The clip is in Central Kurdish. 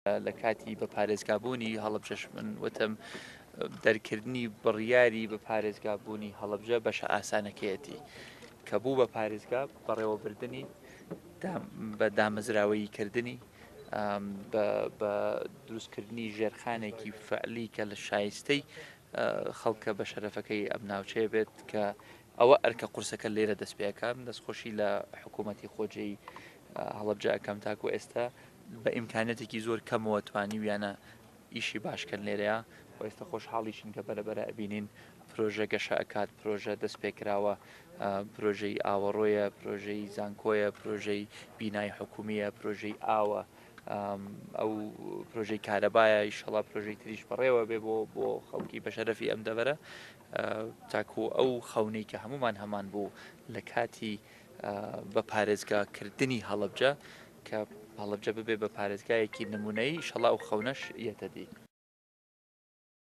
لە کاتی بە پارێزگابوونی هەڵەبجەش من وتم دەرکردنی بڕیاری بە پارێزگابوونی هەڵەبجە بەشە ئاسانەکەیەتی کە بوو بە پارێزگا بەڕێوەبردننی بە دامەزراوەیی کردنی بە دروستکردنی ژێرخانێکی فعلی کە لە شایستەی خەڵکە بە شەرەفەکەی ئەم ناوچەیە بێت کە ئەوە ئەرکە قورسەکە لێرە دەست پێەکەم دەستخۆشی لە حکوومەتی خۆجەی هەڵەبجە ئەەکەم تاکو ئێستا بە ئیمکانەتێکی زۆر کەمەوە توانی ویانە ئیشی باشکەن لێرەیە و ئێستا خۆشحاڵیشین کە بەرەبەرە ئەبینین پرۆژە گەشە ئەکات پرۆژە دەست پێکراوە پرۆژەی ئاوەڕۆیە پرۆژەی زانکۆیە پرۆژەی بینای حکومیە پرۆژەی ئاوە ئەو پرۆژەی کارەبایە ئیشەڵا پرۆژەی تریش بەڕێوە بێ بۆ خەڵکی بە شەرەفی ئەم دەبەرە تاکو ئەو خەونەی کە هەمومان هەمان بوو لە کاتی بە پارێزگاکردنی هەڵەبجە کە هەڵەبجە ببێ بە پارێزگایەکی نمونەی شەڵا و خەونەش یەتەدی.